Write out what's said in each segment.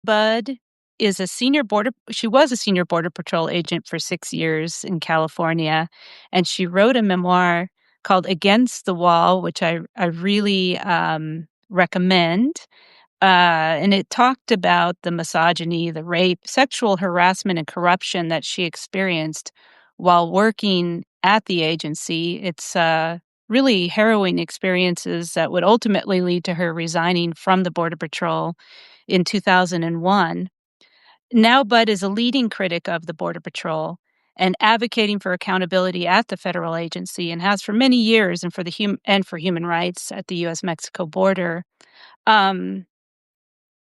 Budd she was a senior border patrol agent for 6 years in California, and she wrote a memoir called Against the Wall, which I really recommend. And it talked about the misogyny, the rape, sexual harassment, and corruption that she experienced while working at the agency. It's really harrowing experiences that would ultimately lead to her resigning from the Border Patrol in 2001. Now, Budd is a leading critic of the Border Patrol and advocating for accountability at the federal agency, and has for many years, and for human rights at the U.S.-Mexico border. Um,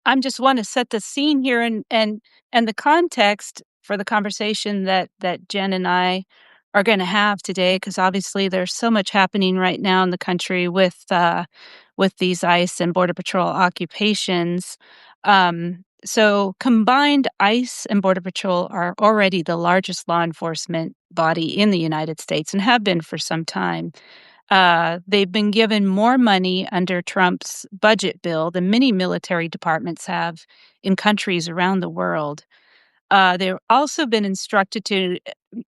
I'm just want to set the scene here and the context for the conversation that Jenn and I are going to have today, because obviously there's so much happening right now in the country with these ICE and Border Patrol occupations. So combined, ICE and Border Patrol are already the largest law enforcement body in the United States and have been for some time. They've been given more money under Trump's budget bill than many military departments have in countries around the world. They've also been instructed to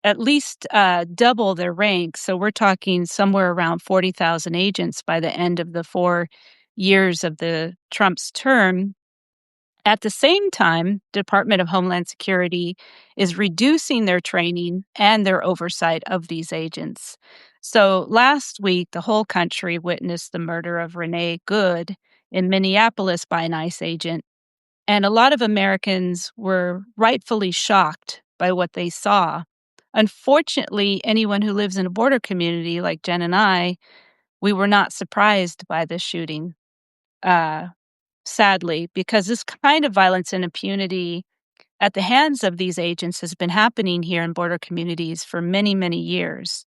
at least double their ranks. So we're talking somewhere around 40,000 agents by the end of the 4 years of the Trump's term. At the same time, Department of Homeland Security is reducing their training and their oversight of these agents. So last week, the whole country witnessed the murder of Renee Good in Minneapolis by an ICE agent. And a lot of Americans were rightfully shocked by what they saw. Unfortunately, anyone who lives in a border community like Jenn and I, we were not surprised by this shooting. Sadly, because this kind of violence and impunity at the hands of these agents has been happening here in border communities for many, many years.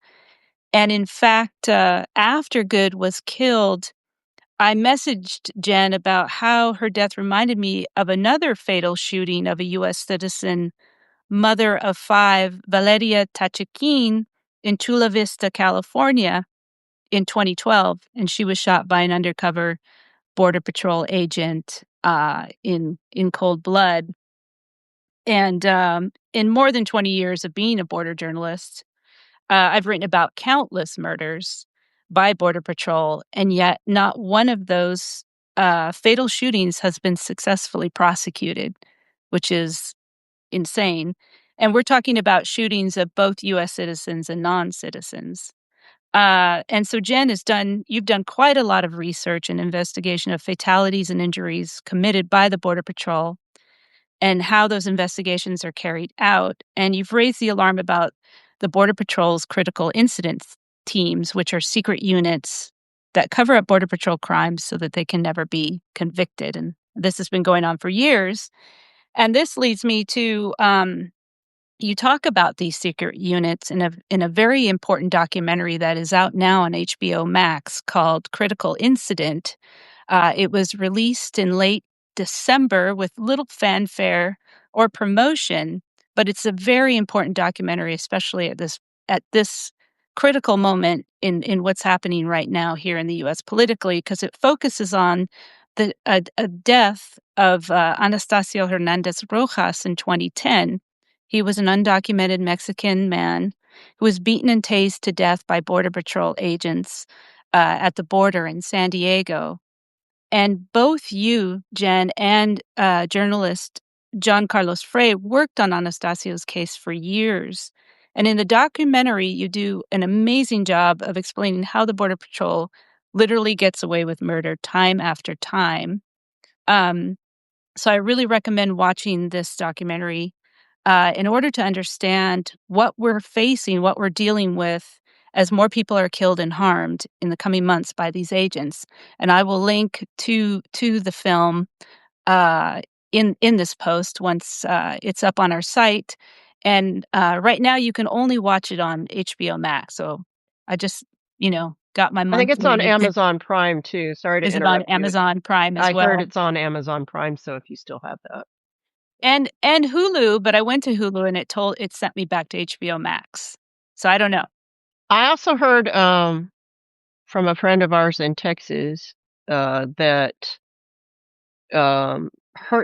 And in fact, after Good was killed, I messaged Jenn about how her death reminded me of another fatal shooting of a U.S. citizen, mother of five, Valeria Tachiquin, in Chula Vista, California, in 2012. And she was shot by an undercover Border Patrol agent in cold blood. And in more than 20 years of being a border journalist, I've written about countless murders by Border Patrol, and yet not one of those fatal shootings has been successfully prosecuted, which is insane. And we're talking about shootings of both U.S. citizens and non-citizens. And so Jenn you've done quite a lot of research and investigation of fatalities and injuries committed by the Border Patrol and how those investigations are carried out. And you've raised the alarm about the Border Patrol's critical incidents teams, which are secret units that cover up Border Patrol crimes so that they can never be convicted. And this has been going on for years. And this leads me to you talk about these secret units in a very important documentary that is out now on HBO Max called Critical Incident. It was released in late December with little fanfare or promotion, but it's a very important documentary, especially at this critical moment in what's happening right now here in the U.S. politically, because it focuses on a death of Anastasio Hernandez Rojas in 2010. He was an undocumented Mexican man who was beaten and tased to death by Border Patrol agents at the border in San Diego. And both you, Jenn, and journalist John Carlos Frey worked on Anastasio's case for years. And in the documentary, you do an amazing job of explaining how the Border Patrol literally gets away with murder time after time. So I really recommend watching this documentary in order to understand what we're facing, what we're dealing with as more people are killed and harmed in the coming months by these agents. And I will link to the film in this post once it's up on our site. And right now you can only watch it on HBO Max. So I just, got my I think it's on monthly. Amazon Prime too. Sorry to Is it on interrupt you. Amazon Prime as I heard well? it's on Amazon Prime, so if you still have that. And Hulu, but I went to Hulu and it sent me back to HBO Max. So I don't know. I also heard from a friend of ours in Texas that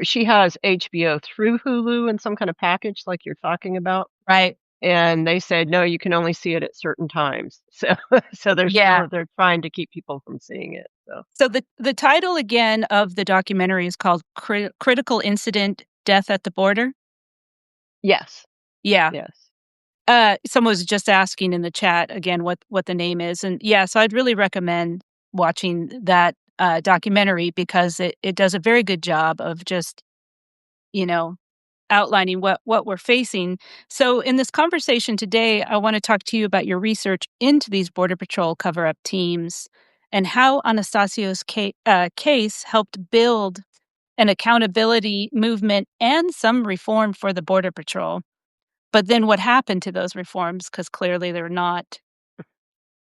she has HBO through Hulu in some kind of package like you're talking about, Right. and they said, "No, you can only see it at certain times." So so Yeah. they're trying to keep people from seeing it, so So the title again of the documentary is called Critical Incident: Death at the Border? yes, Yeah. yes. Someone was just asking in the chat again what the name is, and yeah, so I'd really recommend watching that, documentary because it does a very good job of just, you know, outlining what we're facing. So in this conversation today, I wanna talk to you about your research into these Border Patrol cover-up teams and how Anastasio's case helped build an accountability movement and some reform for the Border Patrol. But then what happened to those reforms? Because clearly they're not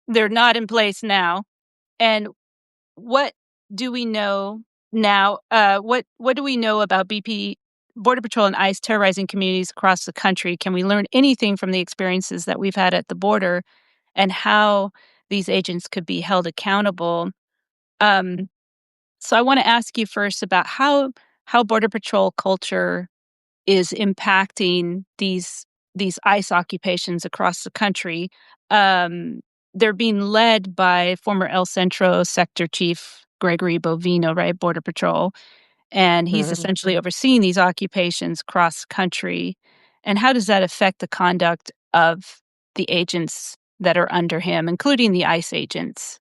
in place now. And what do we know now? What do we know about BP, Border Patrol, and ICE terrorizing communities across the country? Can we learn anything from the experiences that we've had at the border and how these agents could be held accountable? Um, so I want to ask you first about how Border Patrol culture is impacting these ICE occupations across the country. Um, they're being led by former El Centro Sector Chief Gregory Bovino, right, Border Patrol, and he's Mhm. essentially overseeing these occupations cross country. And how does that affect the conduct of the agents that are under him, including the ICE agents?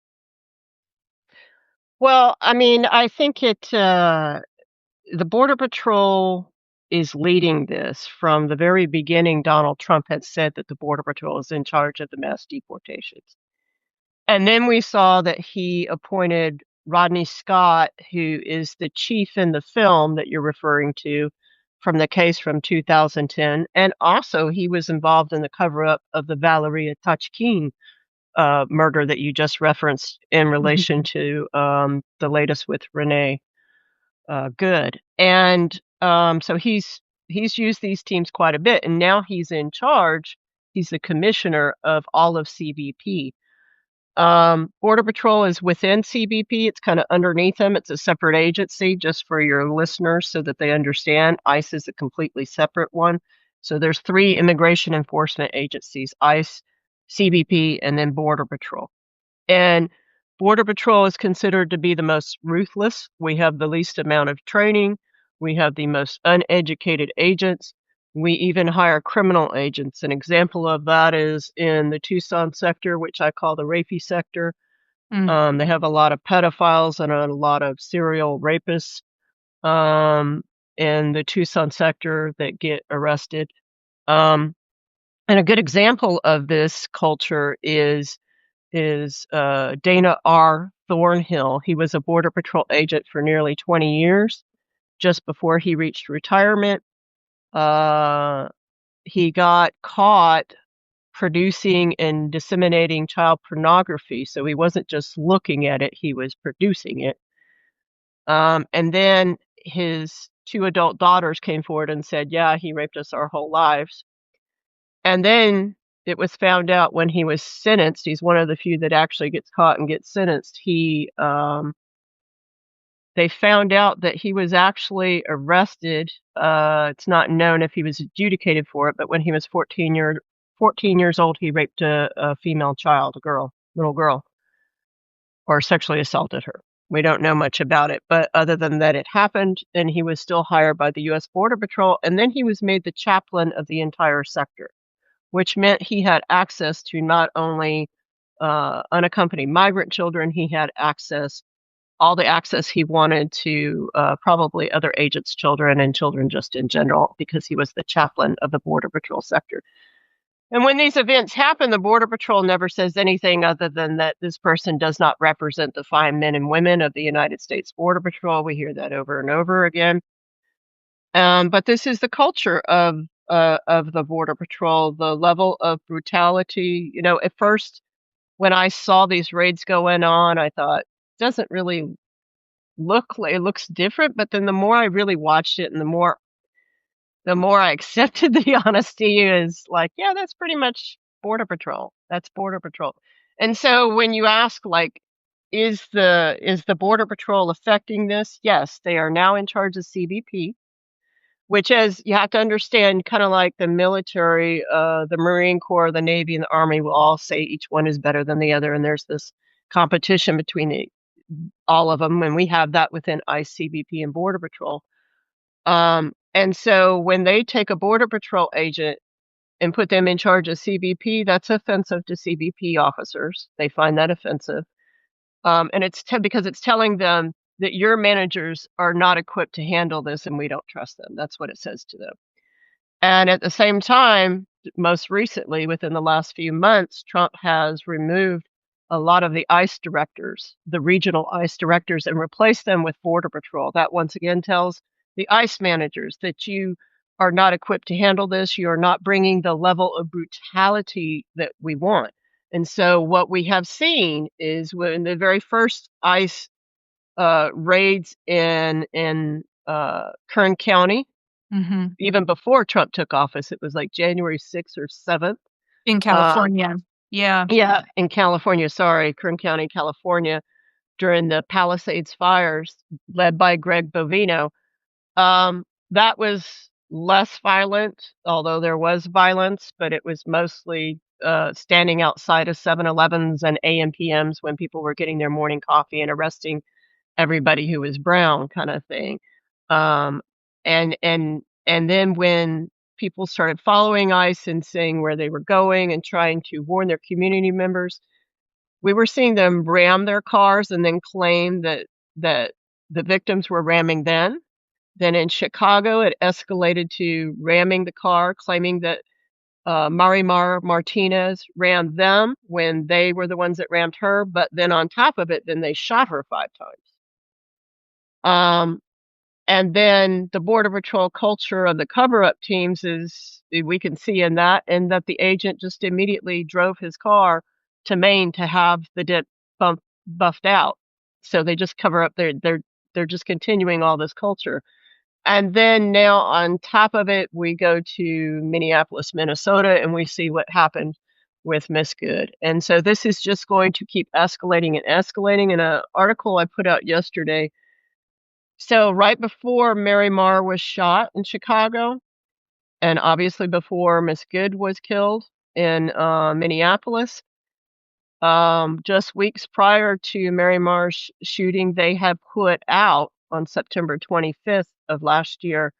Well, I mean, I think the Border Patrol is leading this. From the very beginning, Donald Trump had said that the Border Patrol is in charge of the mass deportations. And then we saw that he appointed Rodney Scott, who is the chief in the film that you're referring to from the case from 2010. And also, he was involved in the cover up of the Valeria Tachkin murder that you just referenced in relation to the latest with Renee Good. And so he's used these teams quite a bit. And now he's in charge. He's the commissioner of all of CBP. Border Patrol is within CBP. It's kind of underneath them. It's a separate agency, just for your listeners so that they understand. ICE is a completely separate one. So there's three immigration enforcement agencies: ICE, CBP, and then Border Patrol. And Border Patrol is considered to be the most ruthless. We have the least amount of training. We have the most uneducated agents. We even hire criminal agents. An example of that is in the Tucson sector, which I call the rapey sector. Mm, They have a lot of pedophiles and a lot of serial rapists um, in the Tucson sector that get arrested. Um, and a good example of this culture is Dana R. Thornhill. He was a Border Patrol agent for nearly 20 years. Just before he reached retirement, uh, he got caught producing and disseminating child pornography. So he wasn't just looking at it, he was producing it. And then his two adult daughters came forward and said, "Yeah, he raped us our whole lives." And then it was found out when he was sentenced. He's one of the few that actually gets caught and gets sentenced. They found out that he was actually arrested. It's not known if he was adjudicated for it, but when he was 14 years old, he raped a female child, little girl, or sexually assaulted her. We don't know much about it, but other than that, it happened, and he was still hired by the U.S. Border Patrol, and then he was made the chaplain of the entire sector, which meant he had access to not only unaccompanied migrant children, he had all the access he wanted to probably other agents' children and children just in general, because he was the chaplain of the Border Patrol sector. And when these events happen, the Border Patrol never says anything other than that this person does not represent the fine men and women of the United States Border Patrol. We hear that over and over again. But this is the culture of the Border Patrol, the level of brutality. You know, at first, when I saw these raids going on, I thought, doesn't really it looks different. But then the more I really watched it and the more I accepted the honesty, is like, yeah, that's pretty much Border Patrol. That's Border Patrol. And so when you ask, like, is the Border Patrol affecting this? Yes, they are now in charge of CBP, which is, you have to understand, kind of like the military, the Marine Corps, the Navy, and the Army will all say each one is better than the other, and there's this competition between all of them, and we have that within ICE, CBP, and Border Patrol. And so when they take a Border Patrol agent and put them in charge of CBP, that's offensive to CBP officers. They find that offensive. And it's because it's telling them that your managers are not equipped to handle this and we don't trust them. That's what it says to them. And at the same time, most recently, within the last few months, Trump has removed a lot of the ICE directors, the regional ICE directors, and replaced them with Border Patrol. That once again tells the ICE managers that you are not equipped to handle this. You are not bringing the level of brutality that we want. And so what we have seen is when the very first ICE raids in Kern County, even before Trump took office, it was like January 6th or 7th. In California. Yeah. Yeah, in California, sorry, Kern County, California, during the Palisades fires led by Greg Bovino. That was less violent, although there was violence, but it was mostly standing outside of 7-Elevens and AMPMs when people were getting their morning coffee and arresting everybody who was brown, kind of thing. Um, and then when people started following ICE and saying where they were going and trying to warn their community members, we were seeing them ram their cars and then claim that the victims were ramming them. Then in Chicago, it escalated to ramming the car, claiming that Marimar Martinez rammed them when they were the ones that rammed her. But then on top of it, then they shot her 5 times. And then the Border Patrol culture of the cover-up teams is, we can see in that, and that the agent just immediately drove his car to Maine to have the dent buffed out. So they just cover up they're just continuing all this culture. And then now on top of it, we go to Minneapolis, Minnesota, and we see what happened with Miss Good. And so this is just going to keep escalating and escalating. In an article I put out yesterday, so right before Mary Marr was shot in Chicago, and obviously before Miss Good was killed in Minneapolis, just weeks prior to Mary Marr's shooting, they had put out on September 25th of last year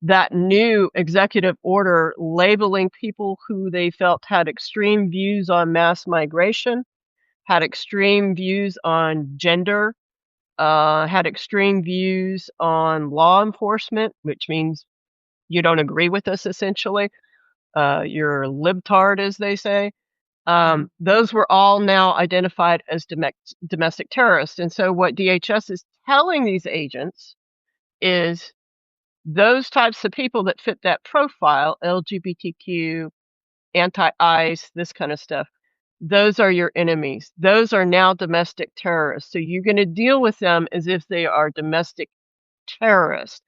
that new executive order labeling people who they felt had extreme views on mass migration, had extreme views on gender, had extreme views on law enforcement, which means you don't agree with us, essentially. You're a libtard, as they say. Those were all now identified as domestic terrorists. And so what DHS is telling these agents is those types of people that fit that profile, LGBTQ, anti-ICE, this kind of stuff, those are your enemies. Those are now domestic terrorists. So you're going to deal with them as if they are domestic terrorists.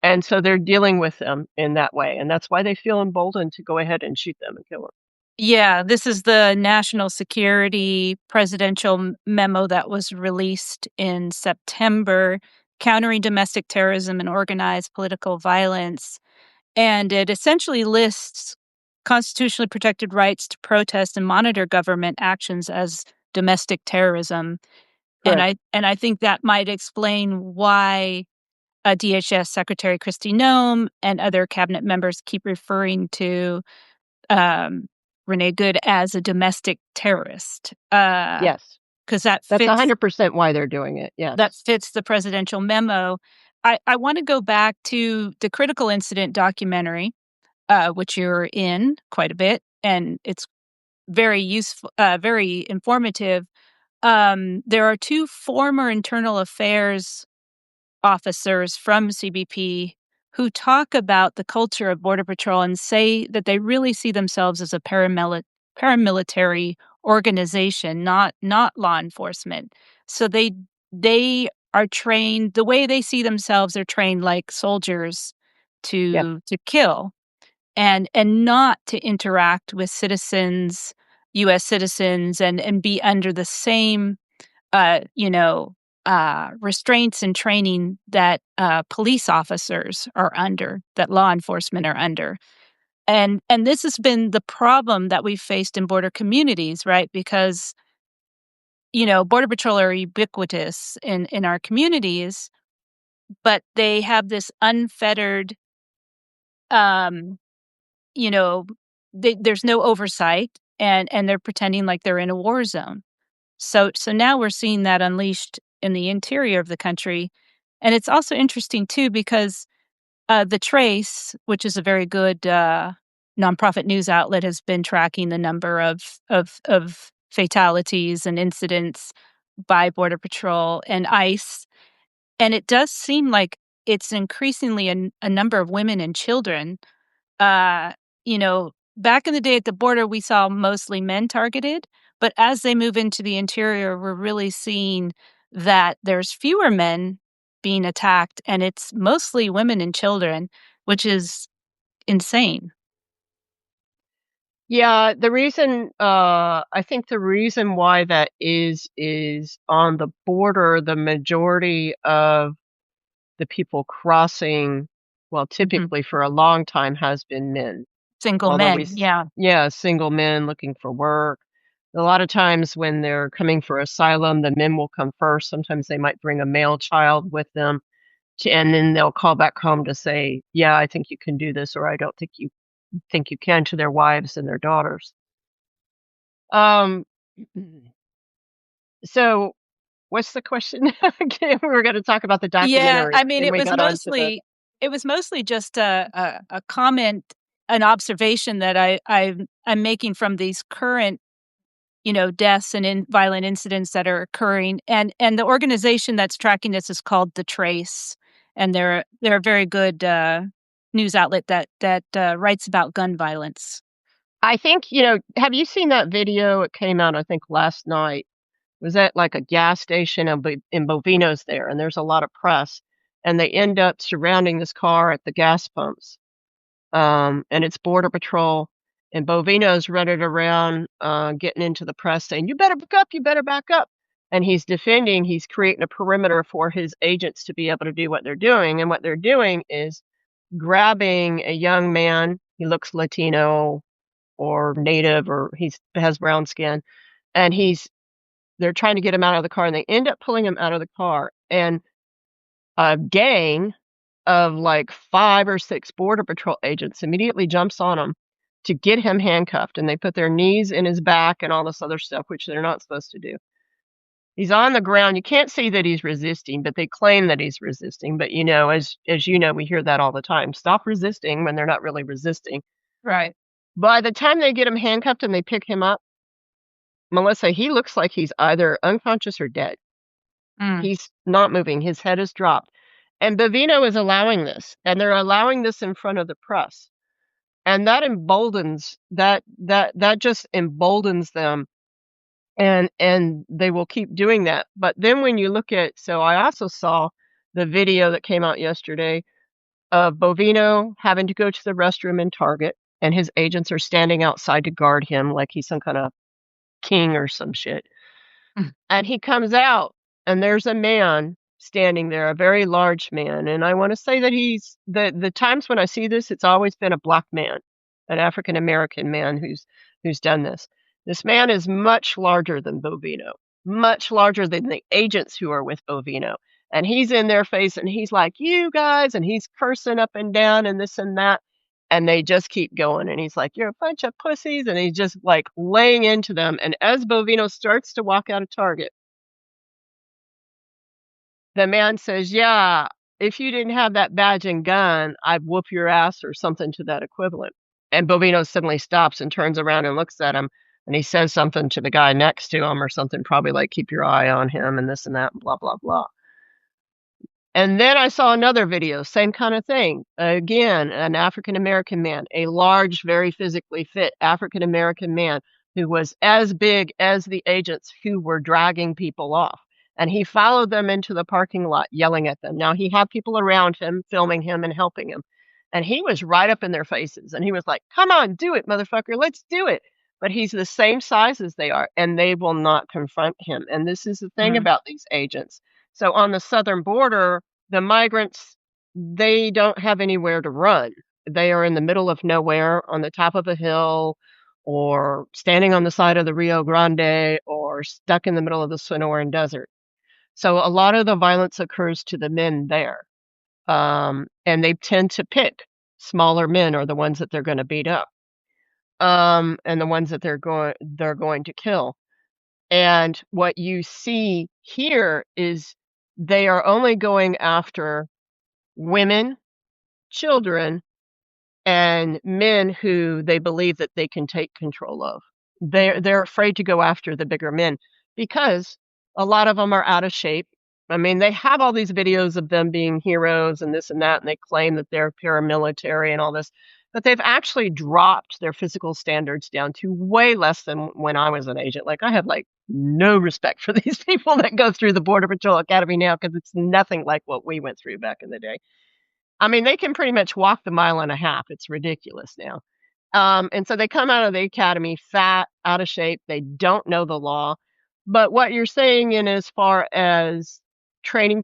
And so they're dealing with them in that way. And that's why they feel emboldened to go ahead and shoot them and kill them. Yeah, this is the national security presidential memo that was released in September, countering domestic terrorism and organized political violence. And it essentially lists constitutionally protected rights to protest and monitor government actions as domestic terrorism. Correct. And I think that might explain why DHS Secretary Kristi Noem and other cabinet members keep referring to Renee Good as a domestic terrorist. Yes. Because that That's fits 100% why they're doing it. Yes. that fits the presidential memo. I want to go back to the critical incident documentary, which you're in quite a bit, and it's very useful, very informative. There are 2 former internal affairs officers from CBP who talk about the culture of Border Patrol and say that they really see themselves as a paramilitary organization, not law enforcement. So they are trained the way they see themselves. They're trained like soldiers Yep. to kill and not to interact with citizens, U.S. citizens, and be under the same you know, restraints and training that police officers are under, that law enforcement are under. And this has been the problem that we've faced in border communities, right? Because, Border Patrol are ubiquitous in our communities, but they have this unfettered, um, you know, there's no oversight, and they're pretending like they're in a war zone. So now we're seeing that unleashed in the interior of the country, and it's also interesting too because The Trace, which is a very good, nonprofit news outlet, has been tracking the number of fatalities and incidents by Border Patrol and ICE, and it does seem like it's increasingly a number of women and children. Back in the day at the border, we saw mostly men targeted, but as they move into the interior, we're really seeing that there's fewer men being attacked, and it's mostly women and children, which is insane. Yeah, I think the reason why that is on the border, the majority of the people crossing, well, Mhm. typically for a long time has been men. Single Although men, yeah. yeah, single men looking for work. A lot of times when they're coming for asylum, the men will come first. Sometimes they might bring a male child with them, and then they'll call back home to say, "Yeah, I think you can do this," or "I don't think you can," to their wives and their daughters. Um, so what's the question? Okay, we were gonna talk about the Yeah, documentary, I mean, and it we was got onto the mostly just a comment, an observation that I'm making from these current, deaths and violent incidents that are occurring, and the organization that's tracking this is called The Trace, and they're a very good, news outlet that writes about gun violence. I think, have you seen that video? It came out, I think, last night. It was at, like, a gas station in Bovino's there, and there's a lot of press, and they end up surrounding this car at the gas pumps, and it's border patrol, and Bovino's running around, getting into the press saying, "You better back up, you better back up," and he's creating a perimeter for his agents to be able to do what they're doing, and what they're doing is grabbing a young man, he looks Latino or native, or has brown skin, and they're trying to get him out of the car, and they end up pulling him out of the car, and a gang of, like, 5 or 6 border patrol agents immediately jumps on him to get him handcuffed, and they put their knees in his back and all this other stuff, which they're not supposed to do. He's on the ground, you can't see that he's resisting, but they claim that he's resisting, but, as you know, we hear that all the time, "Stop resisting," when they're not really resisting. Right. By the time they get him handcuffed and they pick him up, Melissa, he looks like he's either unconscious or dead. Mm. He's not moving, his head is dropped, and Bovino is allowing this, and they're allowing this in front of the press, and that just emboldens them, and they will keep doing that. But then when you look at, so I also saw the video that came out yesterday of Bovino having to go to the restroom in Target, and his agents are standing outside to guard him like he's some kinda king or some shit. Mm. And he comes out, and there's a man standing there, a very large man, and I wanna say that the times when I see this, it's always been a black man, an African American man who's done this. This man is much larger than Bovino, much larger than the agents who are with Bovino, and he's in their face, and he's like, "You guys," and he's cursing up and down and this and that, and they just keep going, and he's like, "You're a bunch of pussies," and he's just, like, laying into them, and as Bovino starts to walk out of Target, the man says, "Yeah, if you didn't have that badge and gun, I'd whoop your ass," or something to that equivalent. And Bovino suddenly stops and turns around and looks at him, and he says something to the guy next to him or something, probably like, "Keep your eye on him," and this and that, and blah, blah, blah. And then I saw another video, same kinda thing. Again, an African American man, a large, very physically fit African American man who was as big as the agents who were dragging people off, and he followed them into the parking lot yelling at them. Now he had people around him, filming him and helping him, and he was right up in their faces, and he was like, "Come on, do it, motherfucker, let's do it." but he's the same size as they are, and they will not confront him. And this is the thing Mm. about these agents. So on the southern border, the migrants, they don't have anywhere to run. They are in the middle of nowhere on the top of a hill or standing on the side of the Rio Grande or stuck in the middle of the Sonoran Desert. So a lot of the violence occurs to the men there. And they tend to pick smaller men are the ones that they're going to beat up, and the ones that they're going to kill. And what you see here is they are only going after women, children, and men who they believe that they can take control of. They're afraid to go after the bigger men because a lot of them are out of shape. I mean, they have all these videos of them being heroes and this and that, and they claim that they're paramilitary and all this, but they've actually dropped their physical standards down to way less than when I was an agent. Like, I have like no respect for these people that go through the Border Patrol Academy now because it's nothing like what we went through back in the day. I mean, they can pretty much walk the mile and a half. It's ridiculous now. And so they come out of the academy fat, out of shape. They don't know the law. But what you're saying in as far as training,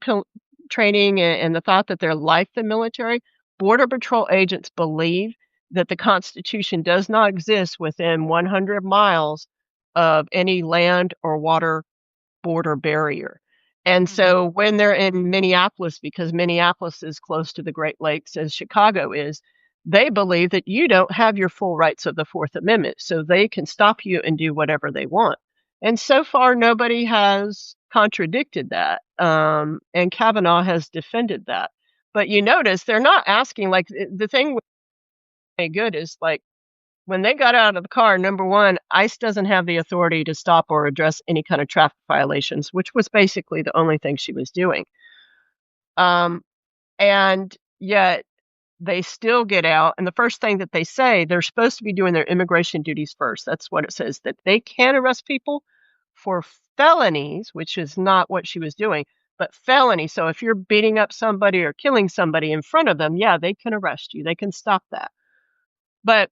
training and the thought that they're like the military, Border Patrol agents believe that the Constitution does not exist within 100 miles of any land or water border barrier. And Mhm. so when they're in Minneapolis, because Minneapolis is close to the Great Lakes as Chicago is, they believe that you don't have your full rights of the Fourth Amendment, so they can stop you and do whatever they want. And so far, nobody has contradicted that, and Kavanaugh has defended that. But you notice they're not asking, like, the thing with good is, like, when they got out of the car, number one, ICE doesn't have the authority to stop or address any kind of traffic violations, which was basically the only thing she was doing. Um, and yet they still get out, and the first thing that they say, they're supposed to be doing their immigration duties first. That's what it says, that they can arrest people for felonies, which is not what she was doing, but felony. So if you're beating up somebody or killing somebody in front of them, yeah, they can arrest you. They can stop that. But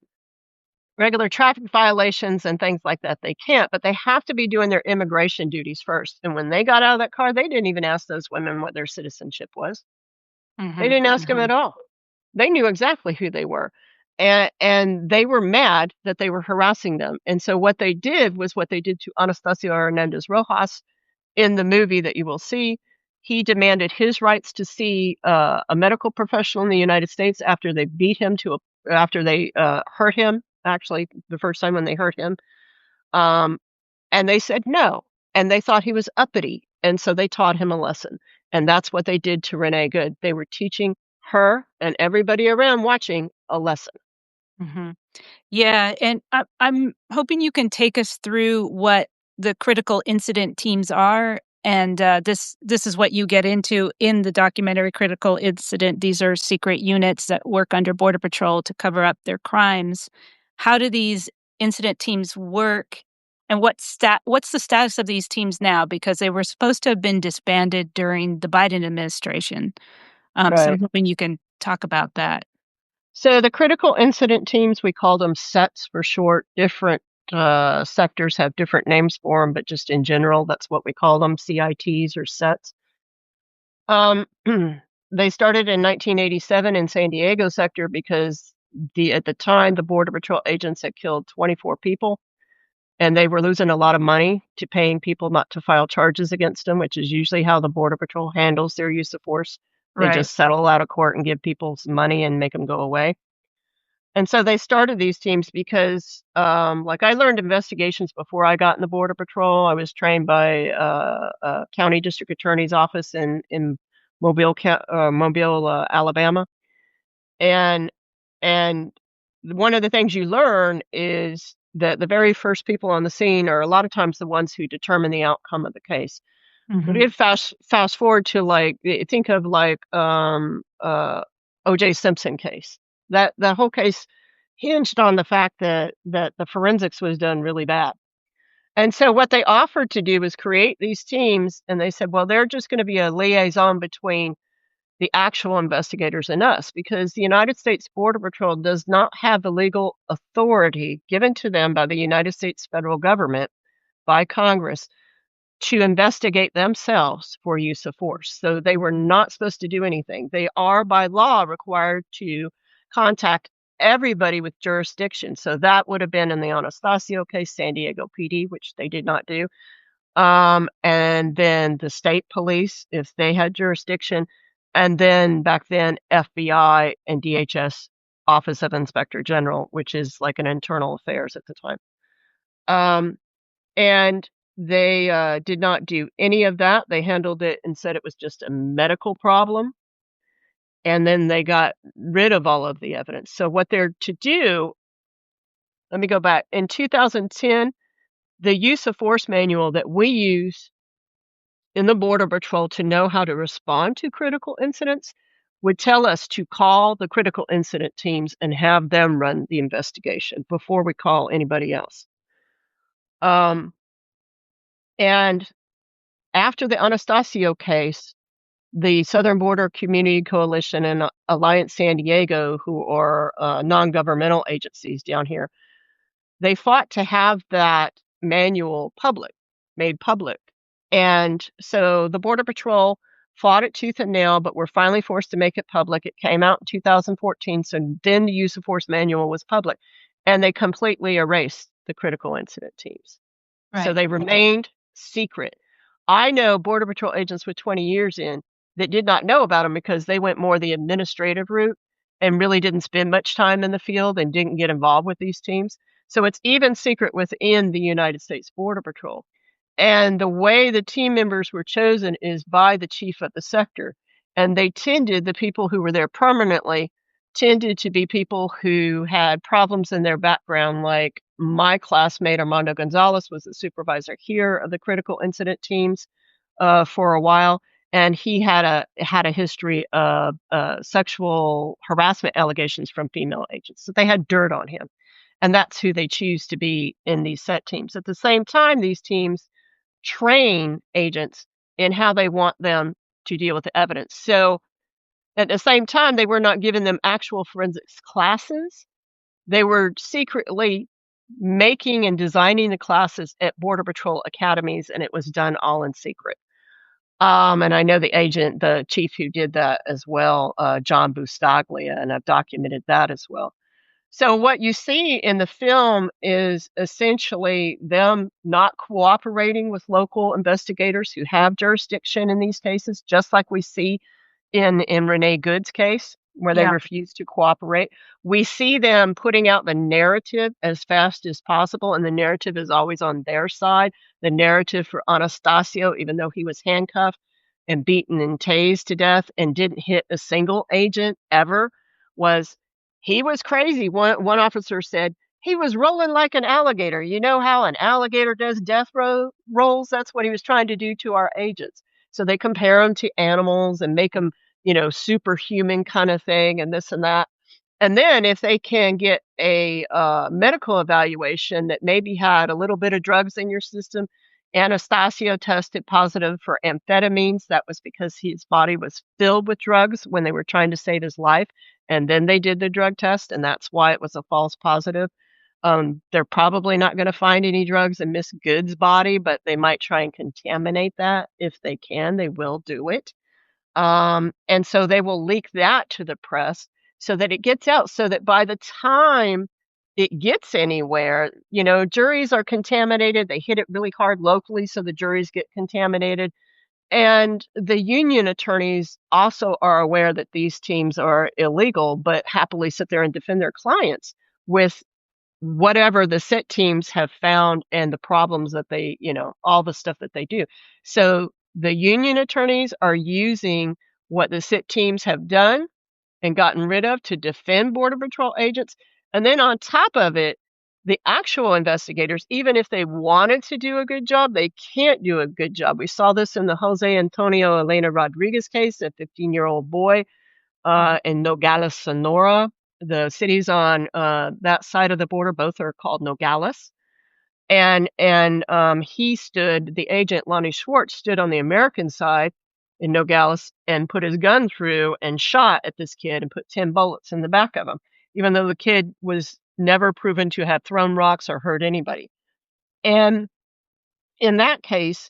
regular traffic violations and things like that, they can't, but they have to be doing their immigration duties first. And when they got out of that car, they didn't even ask those women what their citizenship was. They Mhm. didn't ask them Mhm. at all. They knew exactly who they were. And they were mad that they were harassing them. And so what they did was what they did to Anastacio Hernandez Rojas in the movie that you will see. He demanded his rights to see a medical professional in the United States after they beat him after they hurt him. Actually, the first time when they hurt him, um, and they said no, and they thought he was uppity, and so they taught him a lesson, and that's what they did to Renee Good. They were teaching her and everybody around watching a lesson. Mhm. Yeah, and I'm hoping you can take us through what the critical incident teams are, and this is what you get into in the documentary Critical Incident. These are secret units that work under Border Patrol to cover up their crimes. How do these incident teams work, and what's the status of these teams now? Because they were supposed to have been disbanded during the Biden administration. So I'm Right. hoping you can talk about that. So the critical incident teams, we call them sets for short. Different sectors have different names for them, but just in general, that's what we call them, CITs or sets. Um, they started in 1987 in San Diego sector because at the time the Border Patrol agents had killed 24 people, and they were losing a lot of money to paying people not to file charges against them, which is usually how the Border Patrol handles their use of force. They Right. just settle out of court and give people some money and make them go away. And so they started these teams because, like, I learned investigations before I got in the Border Patrol. I was trained by a county district attorney's office in Mobile, Alabama, and and one of the things you learn is that the very first people on the scene are a lot of times the ones who determine the outcome of the case. But Mhm. if fast forward to, like, think of, like, O.J. Simpson case. That whole case hinged on the fact that the forensics was done really bad. And so what they offered to do was create these teams, and they said, well, they're just gonna be a liaison between the actual investigators and us, because the United States Border Patrol does not have the legal authority given to them by the United States federal government, by Congress, to investigate themselves for use of force. So they were not supposed to do anything. They are, by law, required to contact everybody with jurisdiction. So that would have been in the Anastasio case, San Diego PD, which they did not do. And then the state police, if they had jurisdiction. And then back then, FBI and DHS, Office of Inspector General, which is like an internal affairs at the time. And they did not do any of that. They handled it and said it was just a medical problem. And then they got rid of all of the evidence. So what they're to do, let me go back. In 2010, the use of force manual that we use in the Border Patrol to know how to respond to critical incidents would tell us to call the critical incident teams and have them run the investigation before we call anybody else. And after the Anastasio case, the Southern Border Community Coalition and Alliance San Diego, who are non-governmental agencies down here, they fought to have that manual made public. And so the Border Patrol fought it tooth and nail, but were finally forced to make it public. It came out in 2014, so then the use of force manual was public. And they completely erased the critical incident teams. So they remained secret. I know Border Patrol agents with 20 years in that did not know about them because they went more the administrative route and really didn't spend much time in the field and didn't get involved with these teams. So it's even secret within the United States Border Patrol. And the way the team members were chosen is by the chief of the sector. And the people who were there permanently tended to be people who had problems in their background. Like my classmate, Armando Gonzalez, was the supervisor here of the critical incident teams for a while. And he had a history of sexual harassment allegations from female agents. So they had dirt on him. And that's who they choose to be in these set teams. At the same time, these teams train agents in how they want them to deal with the evidence. So at the same time, they were not giving them actual forensics classes. They were secretly making and designing the classes at Border Patrol academies, and it was done all in secret. And I know the chief who did that as well, John Buscaglia, and I've documented that as well. So what you see in the film is essentially them not cooperating with local investigators who have jurisdiction in these cases, just like we see in Renee Good's case, where they refuse to cooperate. We see them putting out the narrative as fast as possible, and the narrative is always on their side. The narrative for Anastasio, even though he was handcuffed and beaten and tased to death and didn't hit a single agent ever, was he was crazy. One officer said, he was rolling like an alligator. You know how an alligator does death rolls? That's what he was trying to do to our agents. So they compare them to animals and make them, superhuman kind of thing and this and that. And then if they can get a medical evaluation that maybe had a little bit of drugs in your system, Anastasio tested positive for amphetamines. That was because his body was filled with drugs when they were trying to save his life. And then they did the drug test, and that's why it was a false positive. They're probably not going to find any drugs in Miss Good's body, but they might try and contaminate that. If they can, they will do it. And so they will leak that to the press so that it gets out, so that by the time it gets anywhere, juries are contaminated. They hit it really hard locally, so the juries get contaminated. And the union attorneys also are aware that these teams are illegal, but happily sit there and defend their clients with whatever the set teams have found and the problems that they, all the stuff that they do. So the union attorneys are using what the sit teams have done and gotten rid of to defend Border Patrol agents. And then on top of it, the actual investigators, even if they wanted to do a good job, they can't do a good job. We saw this in the Jose Antonio Elena Rodriguez case, a 15-year-old boy in Nogales, Sonora. The cities on that side of the border, both are called Nogales. And the agent, Lonnie Schwartz, stood on the American side in Nogales and put his gun through and shot at this kid and put 10 bullets in the back of him, even though the kid was never proven to have thrown rocks or hurt anybody. And in that case,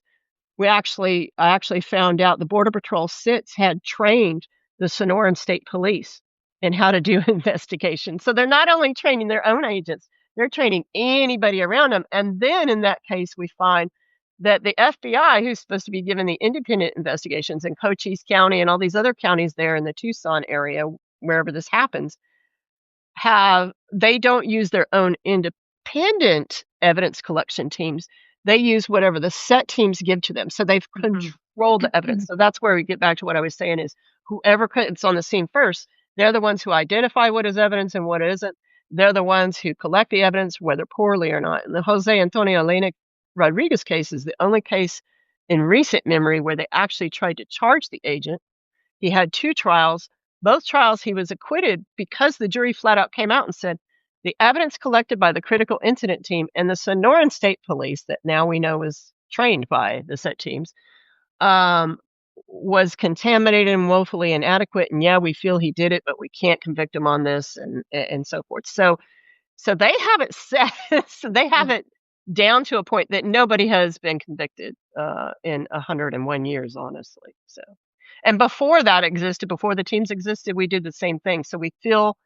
I actually found out the Border Patrol SITs had trained the Sonoran State Police in how to do investigations. So they're not only training their own agents, they're training anybody around them. And then in that case, we find that the FBI, who's supposed to be given the independent investigations in Cochise County and all these other counties there in the Tucson area, wherever this happens, they don't use their own independent evidence collection teams. They use whatever the set teams give to them. So they've controlled the evidence. So that's where we get back to what I was saying is whoever it's on the scene first, they're the ones who identify what is evidence and what isn't. They're the ones who collect the evidence, whether poorly or not. And the Jose Antonio Elena Rodriguez case is the only case in recent memory where they actually tried to charge the agent. He had 2 trials. Both trials he was acquitted because the jury flat out came out and said, the evidence collected by the critical incident team and the Sonoran State Police that now we know is trained by the set teams was contaminated and woefully inadequate. And yeah, we feel he did it, but we can't convict him on this and so forth. So they have it set. So they have it down to a point that nobody has been convicted in 101 years, honestly. So, and before that existed, before the teams existed, we did the same thing. So we feel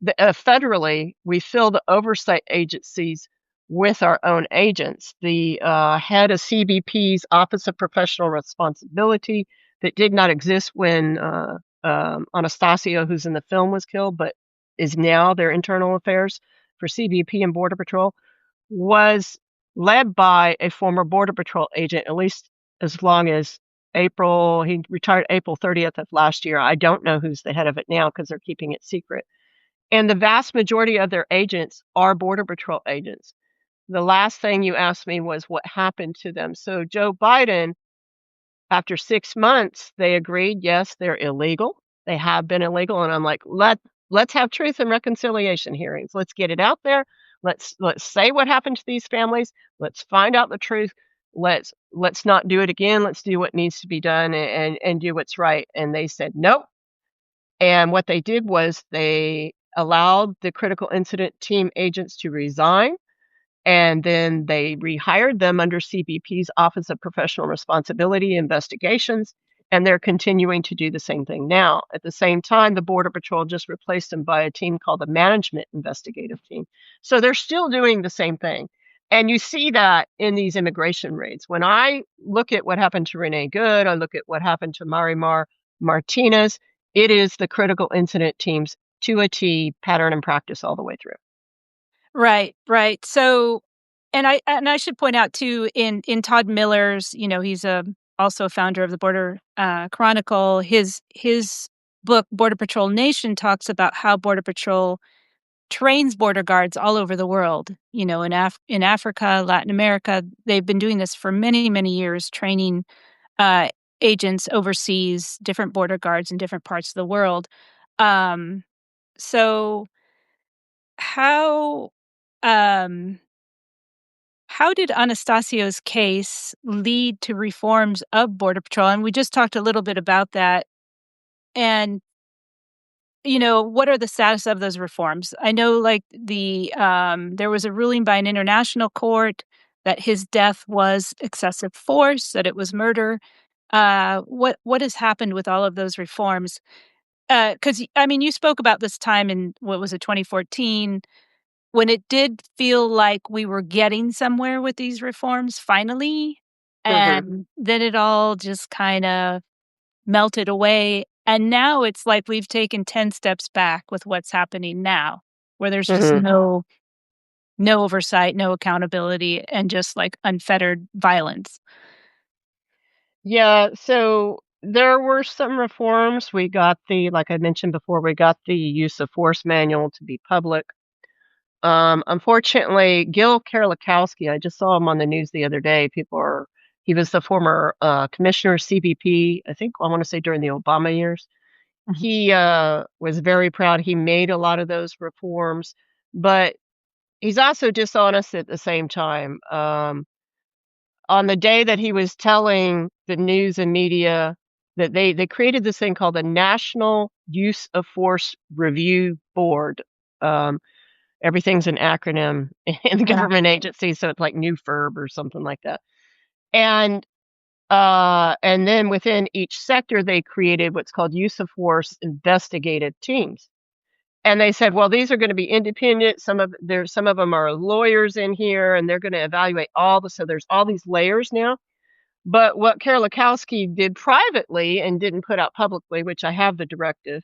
federally, we fill the oversight agencies with our own agents. The head of CBP's Office of Professional Responsibility that did not exist when Anastasio, who's in the film, was killed, but is now their internal affairs for CBP and Border Patrol, was led by a former Border Patrol agent, at least as long as he retired April 30th of last year. I don't know who's the head of it now because they're keeping it secret. And the vast majority of their agents are Border Patrol agents. The last thing you asked me was what happened to them. So Joe Biden, after 6 months, they agreed, yes, they're illegal. They have been illegal. And I'm like, let's have truth and reconciliation hearings. Let's get it out there. Let's say what happened to these families. Let's find out the truth. Let's not do it again. Let's do what needs to be done and do what's right. And they said, nope. And what they did was they allowed the critical incident team agents to resign, and then they rehired them under CBP's Office of Professional Responsibility Investigations, and they're continuing to do the same thing now. At the same time, the Border Patrol just replaced them by a team called the Management Investigative Team. So they're still doing the same thing. And you see that in these immigration raids. When I look at what happened to Renee Good, I look at what happened to Marimar Martinez, it is the critical incident teams to a T, pattern and practice all the way through. Right, right. So, and I should point out too, in Todd Miller's, he's also a founder of the Border Chronicle. His book Border Patrol Nation talks about how Border Patrol trains border guards all over the world. In Africa, Latin America, they've been doing this for many, many years, training agents overseas, different border guards in different parts of the world. So how um, how did Anastasio's case lead to reforms of Border Patrol? And we just talked a little bit about that. And what are the status of those reforms? I know, like there was a ruling by an international court that his death was excessive force, that it was murder. What has happened with all of those reforms? Because you spoke about this time in, what was it, 2014, when it did feel like we were getting somewhere with these reforms finally, and then it all just kind of melted away. And now it's like we've taken 10 steps back with what's happening now, where there's just no oversight, no accountability, and just like unfettered violence. Yeah, so there were some reforms. We got like I mentioned before, we got the use of force manual to be public. Unfortunately, Gil Karlikowski, I just saw him on the news the other day. He was the former commissioner of CBP, I think, I want to say during the Obama years. He was very proud. He made a lot of those reforms, but he's also dishonest at the same time. On the day that he was telling the news and media that they created this thing called the National Use of Force Review Board. Um, Everything's an acronym in the Yeah. government agency, so it's like new FERB or something like that. And then within each sector, they created what's called use of force investigative teams. And they said, well, these are going to be independent. Some of them are lawyers in here, and they're going to evaluate so there's all these layers now. But what Kerlikowske did privately and didn't put out publicly, which I have the directive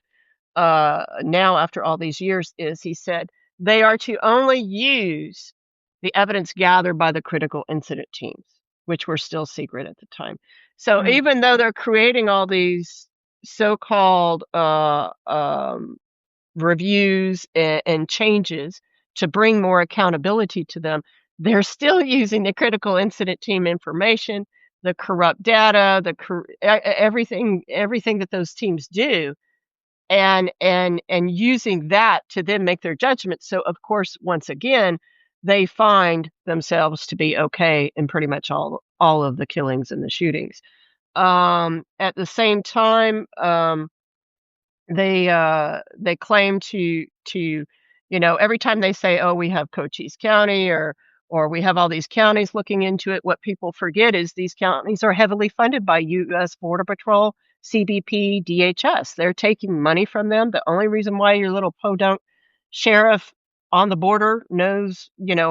now after all these years, is he said they are to only use the evidence gathered by the critical incident teams, which were still secret at the time. So Mm. even though they're creating all these so-called reviews and changes to bring more accountability to them, they're still using the critical incident team information, the corrupt data, everything that those teams do, and using that to then make their judgment. So of course, once again, they find themselves to be okay in pretty much all of the killings and the shootings. At the same time, they claim to every time they say, oh, we have Cochise County, or we have all these counties looking into it, what people forget is these counties are heavily funded by U.S. Border Patrol, CBP, DHS. They're taking money from them. The only reason why your little podunk sheriff on the border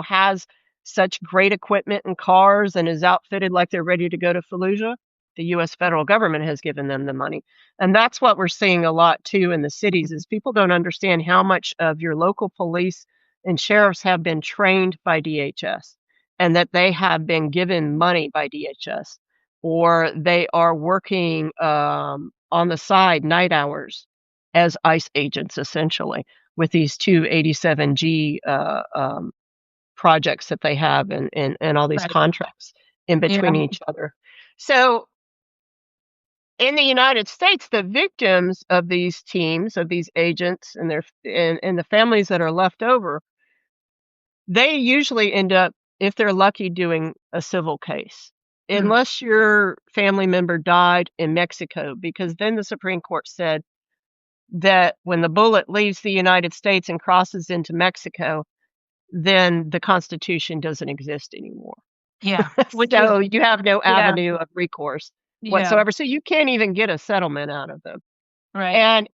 has such great equipment and cars and is outfitted like they're ready to go to Fallujah, the U.S. federal government has given them the money. And that's what we're seeing a lot too in the cities, is people don't understand how much of your local police and sheriffs have been trained by DHS, and that they have been given money by DHS, or they are working on the side night hours as ICE agents, essentially, with these 287G projects that they have, and all these Right. contracts in between Yeah. each other. So in the United States, the victims of these teams, of these agents, and the families that are left over, they usually end up, if they're lucky, doing a civil case, Mm. unless your family member died in Mexico, because then the Supreme Court said that when the bullet leaves the United States and crosses into Mexico, then the Constitution doesn't exist anymore. Yeah. Which is, So you have no yeah. avenue of recourse Yeah. whatsoever. So you can't even get a settlement out of them. Right. And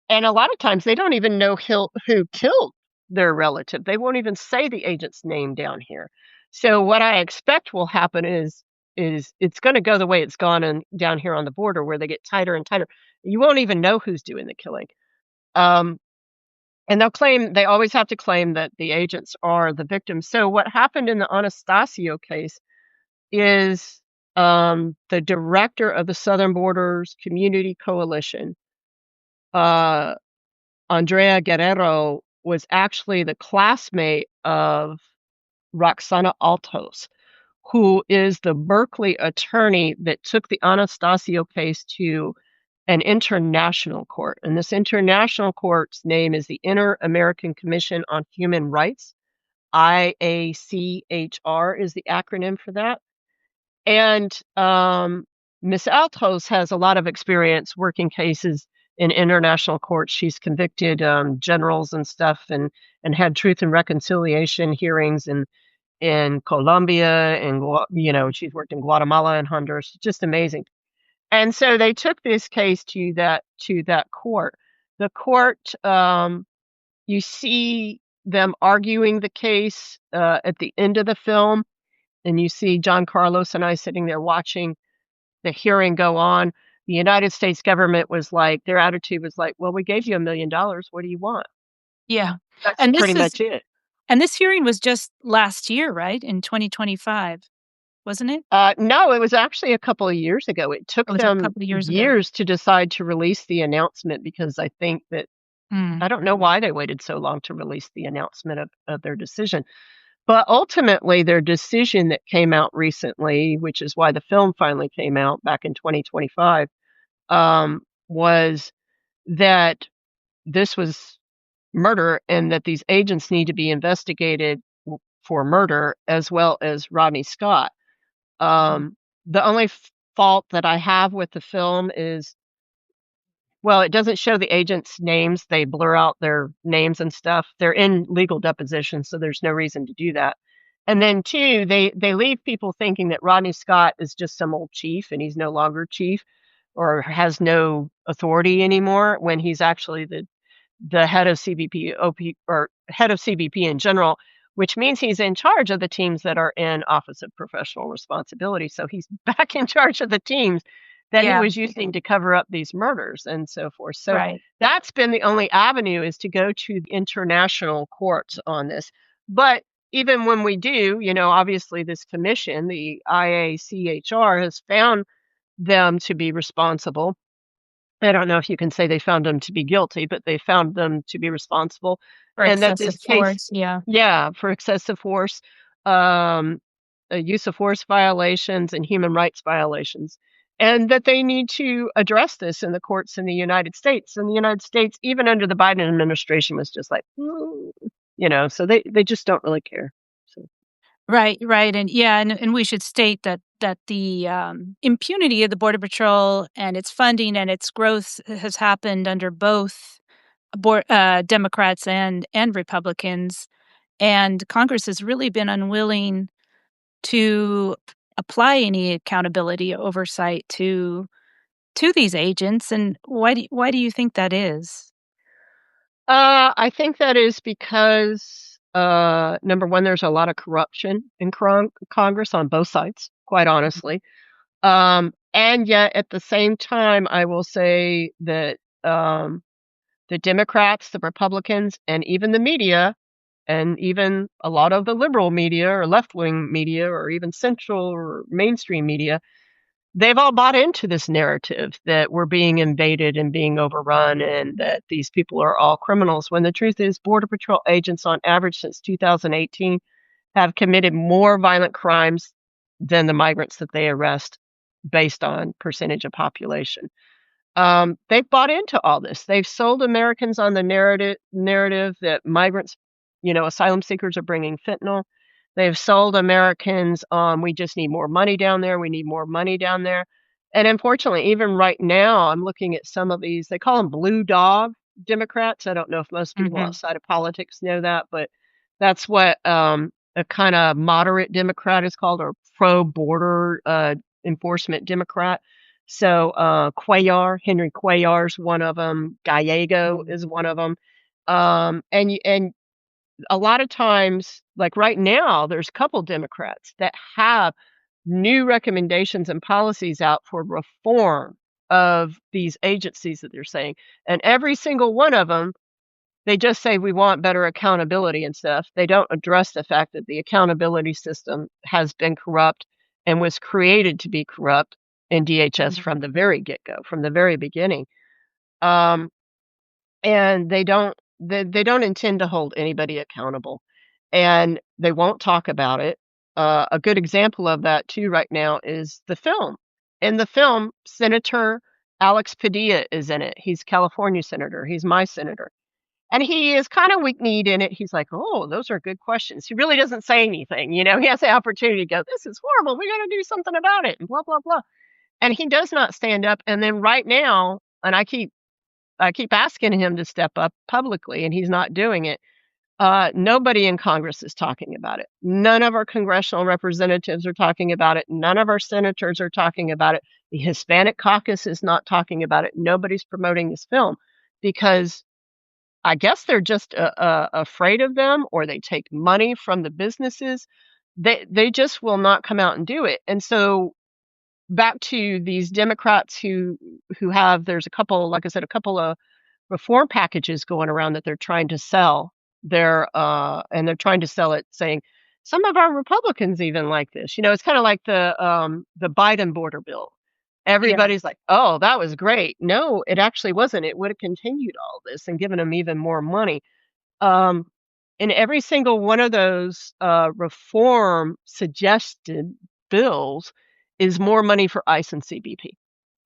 and a lot of times they don't even know who killed their relative. They won't even say the agent's name down here. So what I expect will happen is it's going to go the way it's gone down here on the border, where they get tighter and tighter. You won't even know who's doing the killing. Um, and they always have to claim that the agents are the victims. So what happened in the Anastasio case is the director of the Southern Borders Community Coalition, uh, Andrea Guerrero, was actually the classmate of Roxana Altos, who is the Berkeley attorney that took the Anastasio case to an international court. And this international court's name is the Inter-American Commission on Human Rights. IACHR is the acronym for that. And Miss Altos has a lot of experience working cases in international courts. She's convicted generals and stuff, and had truth and reconciliation hearings in Colombia, and she's worked in Guatemala and Honduras. Just amazing. And so they took this case to that court. The court, you see them arguing the case at the end of the film, and you see John Carlos and I sitting there watching the hearing go on. The United States government was like, their attitude was like, well, we gave you $1 million. What do you want? Yeah. That's And pretty much it. this hearing was just last year, right? In 2025, wasn't it? No, it was actually a couple of years ago. It It took was a them couple of years ago. years to decide to release the announcement, because I think that, Mm. I don't know why they waited so long to release the announcement of their decision. But ultimately, their decision that came out recently, which is why the film finally came out back in 2025, was that this was murder, and that these agents need to be investigated for murder, as well as Rodney Scott. Mhm. The only fault that I have with the film is Well, it doesn't show the agents' names. They blur out their names and stuff. They're in legal depositions, so there's no reason to do that. And then two, they leave people thinking that Rodney Scott is just some old chief and he's no longer chief or has no authority anymore when he's actually the head of CBP or head of CBP in general, which means he's in charge of the teams that are in Office of Professional Responsibility. So he's back in charge of the teams that he Yeah, was using to cover up these murders and so forth. So right. that's been the only avenue, is to go to the international courts on this. But even when we do, obviously this commission, the IACHR, has found them to be responsible. I don't know if you can say they found them to be guilty, but they found them to be responsible, For and that excessive this case, force, yeah. yeah, for excessive force, um, use of force violations, and human rights violations, and that they need to address this in the courts in the United States. And the United States, even under the Biden administration, was just like, so they just don't really care. So. Right, right, and yeah, and we should state that the, impunity of the Border Patrol and its funding and its growth has happened under both Democrats and Republicans, and Congress has really been unwilling to apply any accountability oversight to these agents, and why do you think that is? I think that is because, number one, there's a lot of corruption in Congress on both sides, quite honestly. And yet at the same time, I will say that the Democrats, the Republicans, and even the media, and even a lot of the liberal media or left wing media or even central or mainstream media, they've all bought into this narrative that we're being invaded and being overrun and that these people are all criminals, when the truth is Border Patrol agents on average since 2018 have committed more violent crimes than the migrants that they arrest based on percentage of population. They've bought into all this. They've sold Americans on the narrative that migrants, asylum seekers are bringing fentanyl. They've sold Americans on, we just need more money down there. We need more money down there. And unfortunately, even right now, I'm looking at some of these, they call them blue dog Democrats. I don't know if most people Mhm. outside of politics know that, but that's what a kind of moderate Democrat is called, or pro border enforcement Democrat. So Henry Cuellar's one of them. Gallego Mhm. is one of them. And a lot of times, like right now, there's a couple Democrats that have new recommendations and policies out for reform of these agencies that they're saying. And every single one of them, they just say we want better accountability and stuff. They don't address the fact that the accountability system has been corrupt and was created to be corrupt in DHS Mhm. from the very get-go, from the very beginning. Um, and they don't intend to hold anybody accountable, and they won't talk about it. A good example of that too right now is the film. In the film, Senator Alex Padilla is in it. He's California senator. He's my senator. And he is kind of weak-kneed in it. He's like, "Oh, those are good questions." He really doesn't say anything, He has the opportunity to go, "This is horrible. We gotta do something about it," and blah, blah, blah. And he does not stand up. And then right now, and I keep asking him to step up publicly, and he's not doing it. Nobody in Congress is talking about it. None of our congressional representatives are talking about it. None of our senators are talking about it. The Hispanic caucus is not talking about it. Nobody's promoting this film because I guess they're just afraid of them, or they take money from the businesses. They just will not come out and do it. And so back to these Democrats who have, there's a couple, like I said, a couple of reform packages going around that they're trying to sell. They're trying to sell it saying some of our Republicans even like this. It's kind of like the Biden border bill. Yeah. Everybody's like, "Oh, that was great." No, it actually wasn't. It would have continued all this and given them even more money. Um, in every single one of those reform suggested bills is more money for ICE and CBP.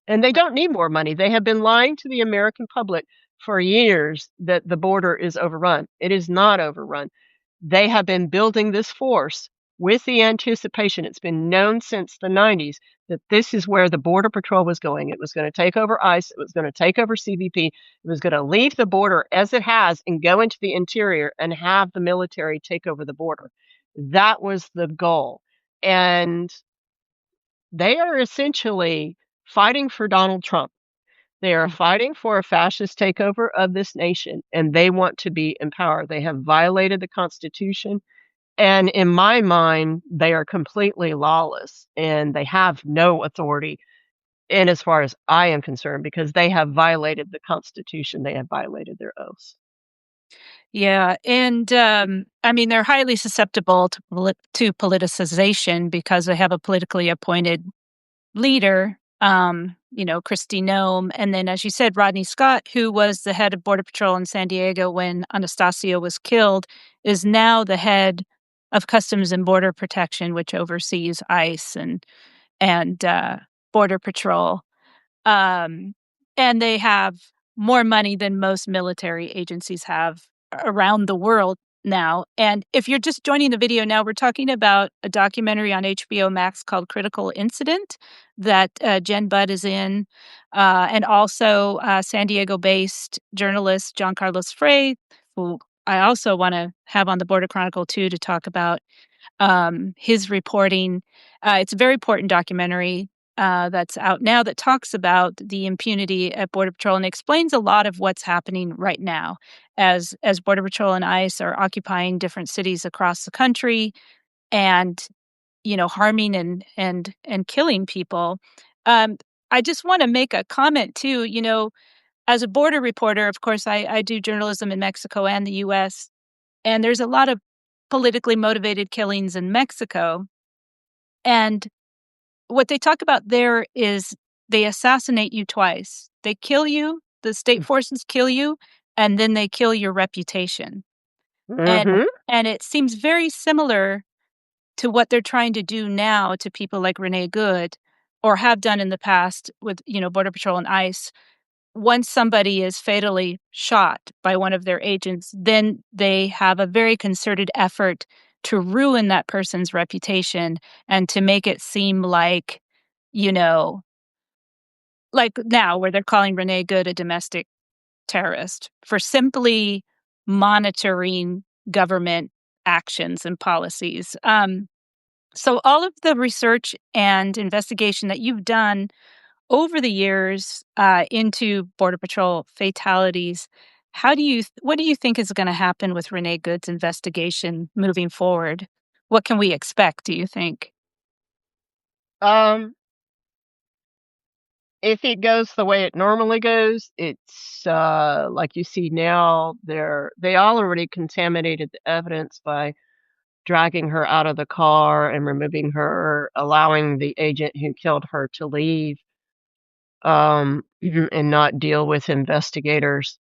And they don't need more money. They have been lying to the American public for years that the border is overrun. It is not overrun. They have been building this force with the anticipation. It's been known since the 90s that this is where the Border Patrol was going. It was going to take over ICE. It was going to take over CBP. It was going to leave the border as it has and go into the interior and have the military take over the border. That was the goal. And they are essentially fighting for Donald Trump. They are fighting for a fascist takeover of this nation, and they want to be in power. They have violated the Constitution. And in my mind, they are completely lawless and they have no authority. And as far as I am concerned, because they have violated the Constitution, they have violated their oaths. Yeah, and, I mean, they're highly susceptible to politicization because they have a politically appointed leader, Kristi Noem, and then, as you said, Rodney Scott, who was the head of Border Patrol in San Diego when Anastasia was killed, is now the head of Customs and Border Protection, which oversees ICE and Border Patrol. Um, and they have more money than most military agencies have around the world now. And if you're just joining the video now, we're talking about a documentary on HBO Max called Critical Incident that Jenn Budd is in, and also San Diego-based journalist John Carlos Frey, who I also want to have on the Border Chronicle too to talk about his reporting. It's a very important documentary that's out now that talks about the impunity at Border Patrol and explains a lot of what's happening right now as Border Patrol and ICE are occupying different cities across the country and harming and killing people. Um, I just want to make a comment too. As a border reporter, of course, I do journalism in Mexico and the U.S. And there's a lot of politically motivated killings in Mexico. And what they talk about there is they assassinate you twice. They kill you, the state forces kill you, and then they kill your reputation. And Mm-hmm. and it seems very similar to what they're trying to do now to people like Renee Good or have done in the past with, Border Patrol and ICE. Once somebody is fatally shot by one of their agents, then they have a very concerted effort to ruin that person's reputation and to make it seem you know, like now where they're calling Renee Good a domestic terrorist for simply monitoring government actions and policies. So all of the research and investigation that you've done over the years into Border Patrol fatalities, what do you think is going to happen with Renee Good's investigation moving forward? What can we expect, do you think? Um, if it goes the way it normally goes, it's like you see now, they already contaminated the evidence by dragging her out of the car and removing her, allowing the agent who killed her to leave, and not deal with investigators.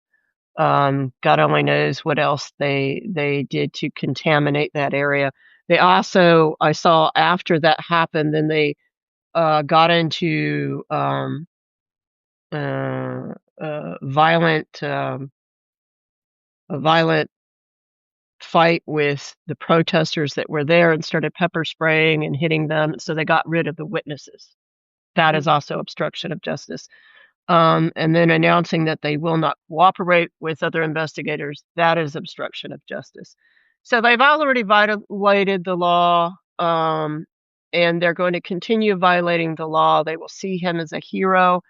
God only knows what else they did to contaminate that area. They also, I saw after that happened, then they got into uh, uh, violent, a violent fight with the protesters that were there and started pepper spraying and hitting them. So they got rid of the witnesses. That is also obstruction of justice. And then announcing that they will not cooperate with other investigators. That is obstruction of justice. So they've already violated the law, and they're going to continue violating the law. They will see him as a hero.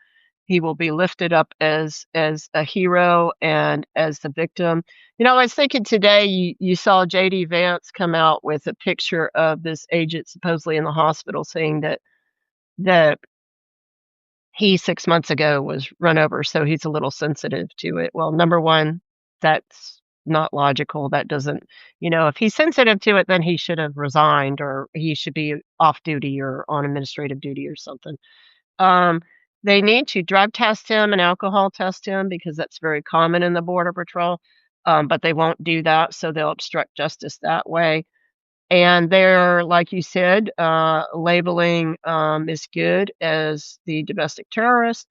He will be lifted up as a hero and as the victim. I was thinking today you saw JD Vance come out with a picture of this agent supposedly in the hospital saying that he 6 months ago was run over, so he's a little sensitive to it. Well, number one, that's not logical. That doesn't, if he's sensitive to it, then he should have resigned or he should be off duty or on administrative duty or something. Um, they need to drug test him and alcohol test him because that's very common in the Border Patrol. But they won't do that, so they'll obstruct justice that way. And they're, like you said, labeling Ms. Good as the domestic terrorist.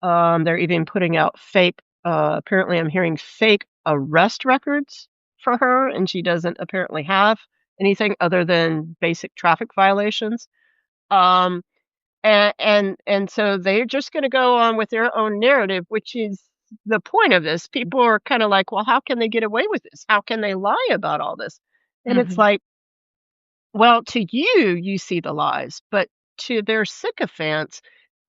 They're even putting out fake, apparently I'm hearing fake arrest records for her, and she doesn't apparently have anything other than basic traffic violations. Um, and so they're just going to go on with their own narrative, which is the point of this. People are kind of like, well, how can they get away with this? How can they lie about all this? And it's Mhm. like, well, to you, you see the lies, but to their sycophants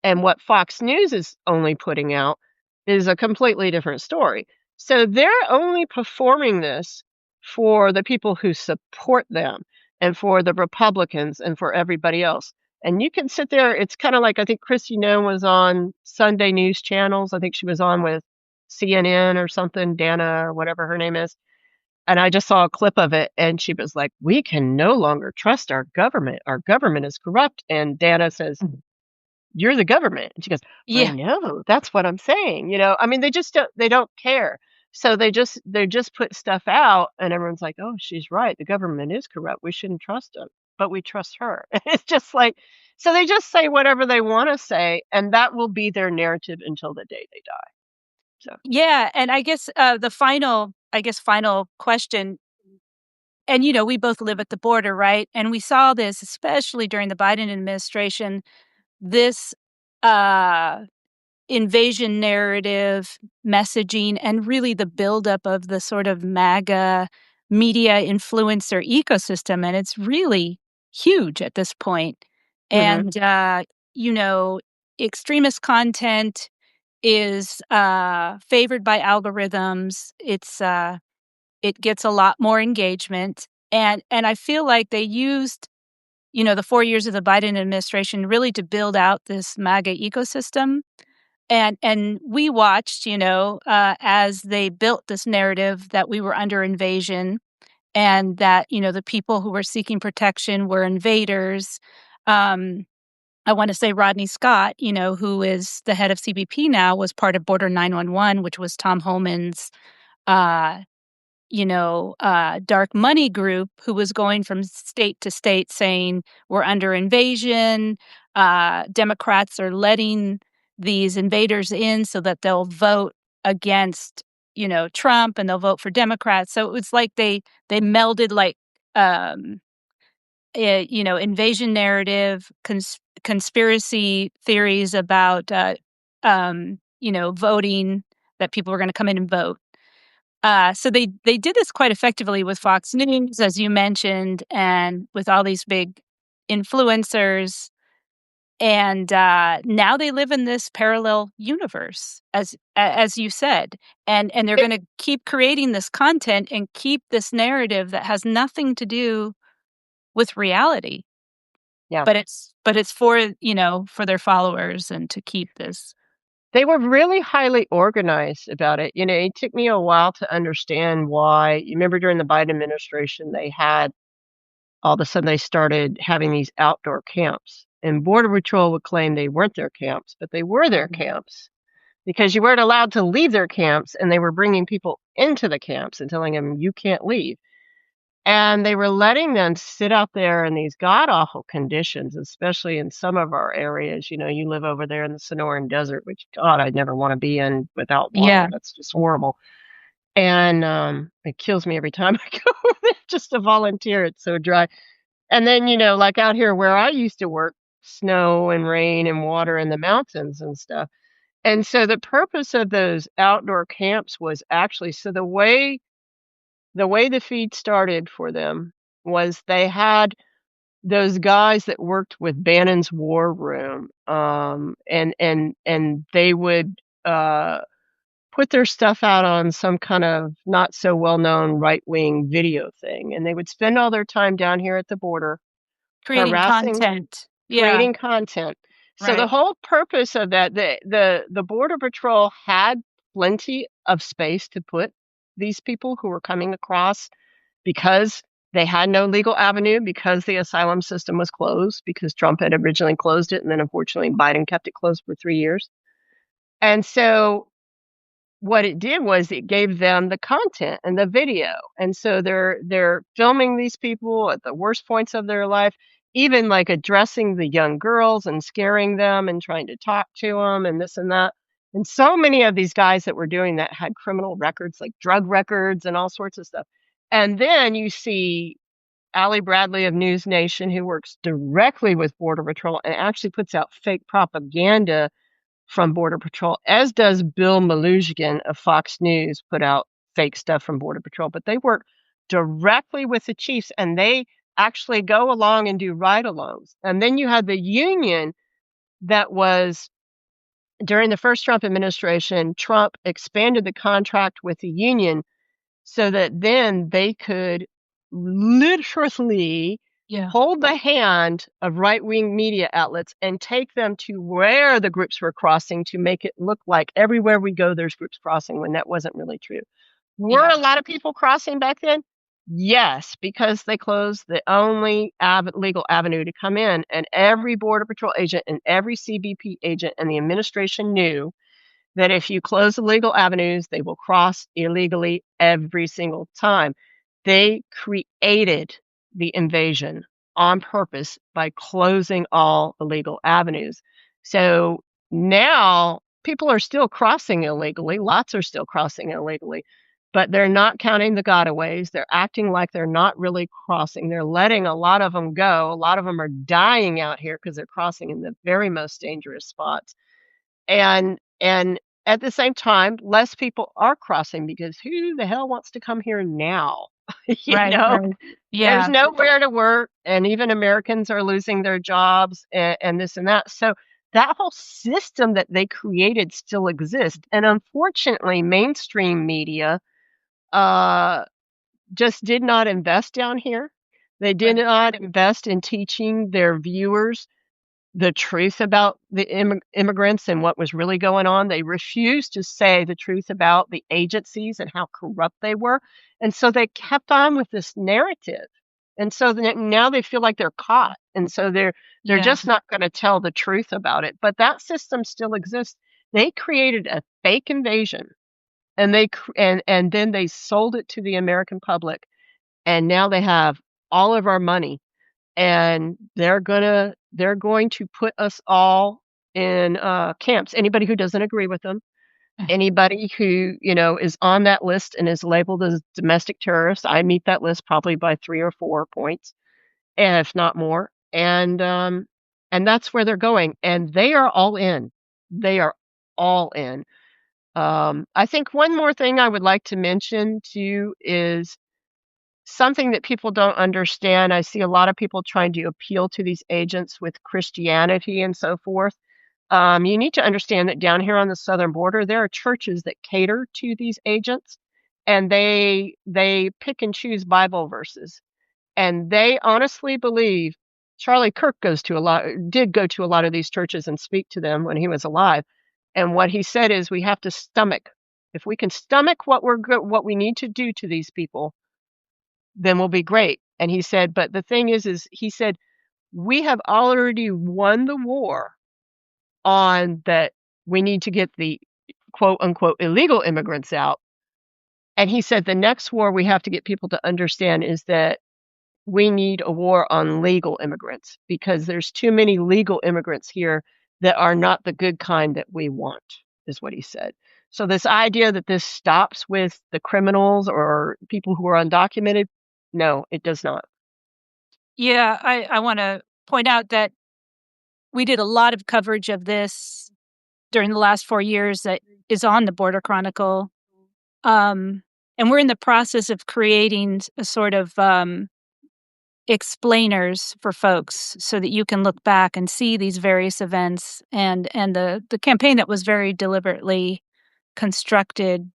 and what Fox News is only putting out is a completely different story. So they're only performing this for the people who support them and for the Republicans and for everybody else. And you can sit there, it's kind of like I think Chrissy Noem was on Sunday news channels. I think she was on with CNN or something, Dana or whatever her name is. And I just saw a clip of it and she was like, "We can no longer trust our government. Our government is corrupt." And Dana says, "You're the government." And she goes, "I Yeah. know. That's what I'm saying." I mean, they don't care. So they just put stuff out and everyone's like, "Oh, she's right. The government is corrupt. We shouldn't trust them, but we trust her." It's just like so they just say whatever they want to say and that will be their narrative until the day they die. So, Yeah, and I guess, the final question, and, we both live at the border, right? And we saw this, especially during the Biden administration, this, uh, invasion narrative messaging and really the buildup of the sort of MAGA media influencer ecosystem, and it's really huge at this point. mhm. And, you know, extremist content is, favored by algorithms. It gets a lot more engagement, and I feel like they used, the 4 years of the Biden administration really to build out this MAGA ecosystem, and we watched, as they built this narrative that we were under invasion and that, the people who were seeking protection were invaders. Um, I wanna say Rodney Scott, who is the head of CBP now, was part of Border 911, which was Tom Homan's, uh, dark money group who was going from state to state saying, "We're under invasion. Democrats are letting these invaders in so that they'll vote against, Trump, and they'll vote for Democrats." So it was like they melded, like, um, invasion narrative, conspiracy theories about, voting, that people were gonna come in and vote. So they did this quite effectively with Fox News, as you mentioned, and with all these big influencers, and, now they live in this parallel universe, as you said, and they're It, gonna keep creating this content and keep this narrative that has nothing to do with reality, yeah. but it's for their followers and to keep this. They were really highly organized about it. It took me a while to understand why. You remember during the Biden administration, they had all of a sudden they started having these outdoor camps. And Border Patrol would claim they weren't their camps, but they were their Mhm. camps because you weren't allowed to leave their camps. And they were bringing people into the camps and telling them, you can't leave. And they were letting them sit out there in these god awful conditions, especially in some of our areas. You live over there in the Sonoran Desert, which God, I'd never want to be in without water. Yeah. That's just horrible. And it kills me every time I go over there just to volunteer. It's so dry. And then, like out here where I used to work, snow and rain and water in the mountains and stuff. And so the purpose of those outdoor camps was actually so the way the feed started for them was they had those guys that worked with Bannon's War Room, and they would, put their stuff out on some kind of not so well-known right-wing video thing, and they would spend all their time down here at the border Creating harassing, content. Yeah, creating content. So the right. whole purpose of that, the Border Patrol had plenty of space to put these people who were coming across because they had no legal avenue, because the asylum system was closed, because Trump had originally closed it, and then unfortunately Biden kept it closed for 3 years. And so what it did was it gave them the content and the video. And so they're filming these people at the worst points of their life, even like addressing the young girls and scaring them and trying to talk to them and this and that. And so many of these guys that were doing that had criminal records, like drug records and all sorts of stuff. And then you see Allie Bradley of News Nation, who works directly with Border Patrol and actually puts out fake propaganda from Border Patrol, as does Bill Malughian of Fox News, put out fake stuff from Border Patrol. But they work directly with the chiefs, and they actually go along and do ride-alongs. And then you had the union that was during the first Trump administration. Trump expanded the contract with the union so that then they could literally Yeah. hold the hand of right-wing media outlets and take them to where the groups were crossing to make it look like everywhere we go there's groups crossing, when that wasn't really true. Were Yeah. a lot of people crossing back then? Yes, because they closed the only legal avenue to come in, and every Border Patrol agent and every CBP agent and the administration knew that if you close the legal avenues, they will cross illegally every single time. They created the invasion on purpose by closing all the legal avenues. So now people are still crossing illegally. Lots are still crossing illegally, but they're not counting the gotaways. They're acting like they're not really crossing. They're letting a lot of them go. A lot of them are dying out here because they're crossing in the very most dangerous spots. And at the same time, less people are crossing because who the hell wants to come here now? You Right, know, right. there's Yeah. nowhere to work, and even Americans are losing their jobs and this and that. So that whole system that they created still exists. And unfortunately, mainstream media uh, just did not invest down here. They did Right. not invest in teaching their viewers the truth about the immigrants and what was really going on. They refused to say the truth about the agencies and how corrupt they were. And so they kept on with this narrative. And so now they feel like they're caught. And so they're Yeah. just not going to tell the truth about it. But that system still exists. They created a fake invasion, and and then they sold it to the American public. And now they have all of our money, and they're going to put us all in camps. Anybody who doesn't agree with them, anybody who is on that list and is labeled as domestic terrorist, I meet that list probably by 3 or 4 points, if not more. And that's where they're going, and they are all in. They are all in. I think one more thing I would like to mention too is something that people don't understand. I see a lot of people trying to appeal to these agents with Christianity and so forth. You need to understand that down here on the southern border, there are churches that cater to these agents, and they pick and choose Bible verses, and they honestly believe. Charlie Kirk did go to a lot of these churches and speak to them when he was alive, and what he said is we have to stomach. If we can stomach what we need to do to these people, then we'll be great. And he said, but the thing is he said, we have already won the war on that. We need to get the quote unquote illegal immigrants out. And he said, the next war we have to get people to understand is that we need a war on legal immigrants, because there's too many legal immigrants here that are not the good kind that we want, is what he said. So this idea that this stops with the criminals or people who are undocumented, no, it does not. Yeah, I wanna point out that we did a lot of coverage of this during the last 4 years that is on the Border Chronicle, and we're in the process of creating a sort of, explainers for folks so that you can look back and see these various events, and the campaign that was very deliberately constructed,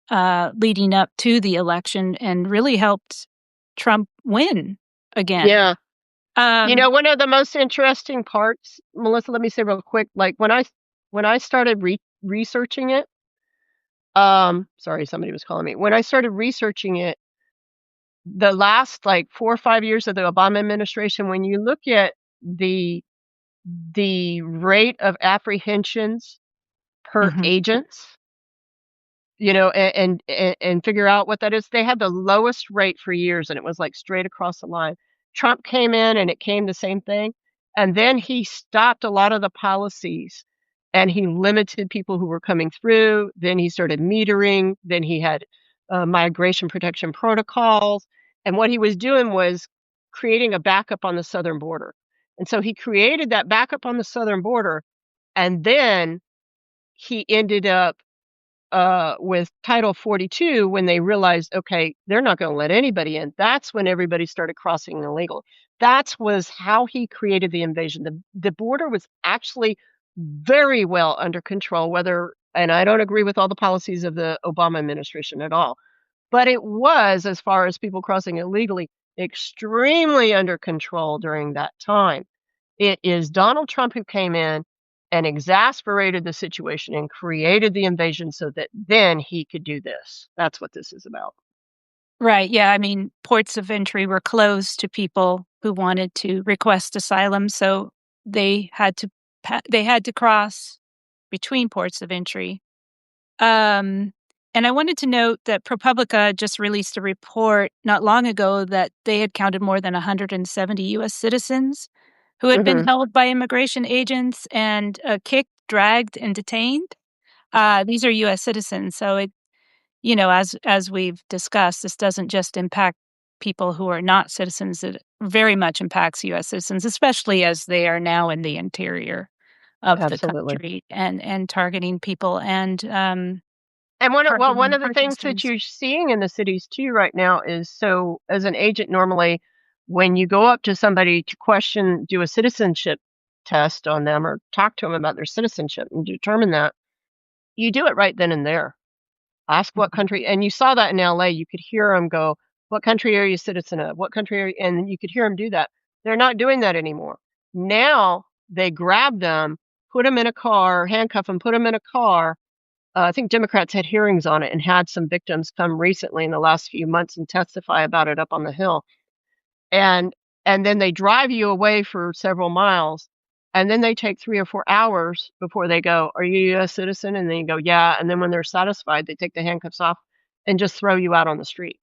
leading up to the election and really helped Trump win again. Yeah. Um One of the most interesting parts, Melissa, let me say real quick, like when I started researching it, sorry, somebody was calling me. When I started researching it, the last like 4 or 5 years of the Obama administration, when you look at the rate of apprehensions per Mhm. agents, and figure out what that is. They had the lowest rate for years, and it was like straight across the line. Trump came in, and it came the same thing. And then he stopped a lot of the policies, and he limited people who were coming through. Then he started metering. Then he had migration protection protocols. And what he was doing was creating a backup on the southern border. And so he created that backup on the southern border, and then he ended up with Title 42 when they realized, okay, they're not going to let anybody in. That's when everybody started crossing illegal. That was how he created the invasion. The border was actually very well under control, whether, and I don't agree with all the policies of the Obama administration at all, but it was, as far as people crossing illegally, extremely under control during that time. It is Donald Trump who came in and exasperated the situation and created the invasion so that then he could do this. That's what this is about. Right, yeah, I mean, ports of entry were closed to people who wanted to request asylum, so they had to they had to cross between ports of entry. Um, and I wanted to note that ProPublica just released a report not long ago that they had counted more than 170 US citizens who had been Mhm. held by immigration agents and, kicked, dragged, and detained. These are US citizens, so as we've discussed, this doesn't just impact people who are not citizens, it very much impacts US citizens, especially as they are now in the interior of the Absolutely. country and targeting people and, And one targeting of the things that protesters. you're seeing in the cities too right now is, so as an agent, normally when you go up to somebody to question, do a citizenship test on them or talk to them about their citizenship and determine that, you do it right then and there. Ask what Mhm. country, and you saw that in LA. You could hear them go, "What country are you a citizen of? What country are you," and you could hear them do that. They're not doing that anymore. Now they grab them, put them in a car, handcuff them, put them in a car. I think Democrats had hearings on it and had some victims come recently in the last few months and testify about it up on the Hill. And then they drive you away for several miles, and then they take 3 or 4 hours before they go, "Are you a US citizen?" And then you go, "Yeah," and then when they're satisfied, they take the handcuffs off and just throw you out on the street.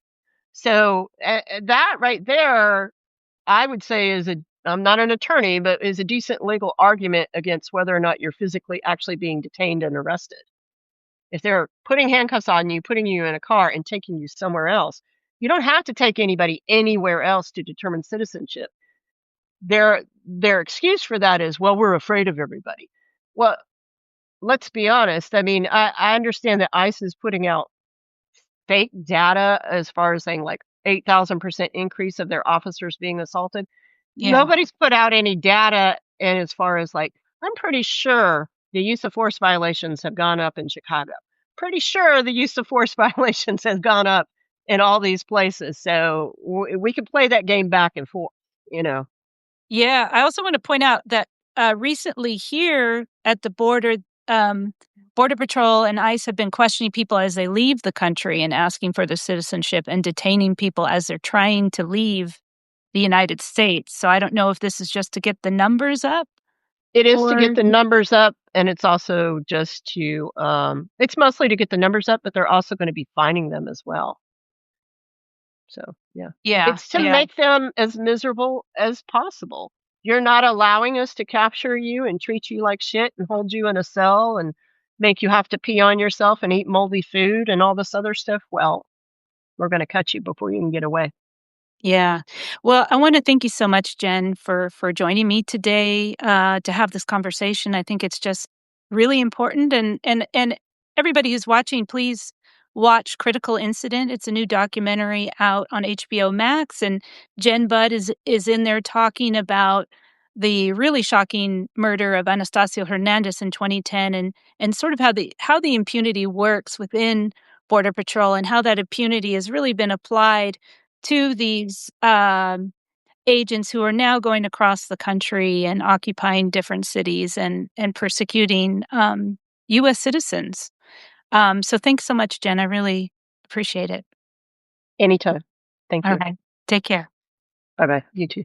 So, that right there, I would say is a, I'm not an attorney, but is a decent legal argument against whether or not you're physically actually being detained and arrested. If they're putting handcuffs on you, putting you in a car, and taking you somewhere else, you don't have to take anybody anywhere else to determine citizenship. Their excuse for that is, "Well, we're afraid of everybody." Well, let's be honest. I mean, I understand that ICE is putting out fake data as far as saying like 8,000% increase of their officers being assaulted. Yeah. Nobody's put out any data, and as far as like, I'm pretty sure the use of force violations have gone up in Chicago. Pretty sure the use of force violations has gone up in all these places. So we can play that game back and forth, you know. Yeah, I also want to point out that, recently here at the border, Border Patrol and ICE have been questioning people as they leave the country and asking for their citizenship and detaining people as they're trying to leave the United States. So I don't know if this is just to get the numbers up It is to get or. the numbers up, and it's also just to, it's mostly to get the numbers up, but they're also going to be finding them as well. So, yeah. Yeah, It's to yeah. make them as miserable as possible. You're not allowing us to capture you and treat you like shit and hold you in a cell and make you have to pee on yourself and eat moldy food and all this other stuff. Well, we're going to cut you before you can get away. Yeah. Well, I want to thank you so much, Jen, for joining me today to have this conversation. I think it's just really important, and everybody who's watching, please watch Critical Incident. It's a new documentary out on HBO Max, and Jenn Budd is in there talking about the really shocking murder of Anastacio Hernandez in 2010, and sort of how the impunity works within Border Patrol and how that impunity has really been applied to these, agents who are now going across the country and occupying different cities and persecuting, US citizens. So thanks so much, Jen. I really appreciate it. Anytime. Thank you. Alright. Take care. Bye bye. You too.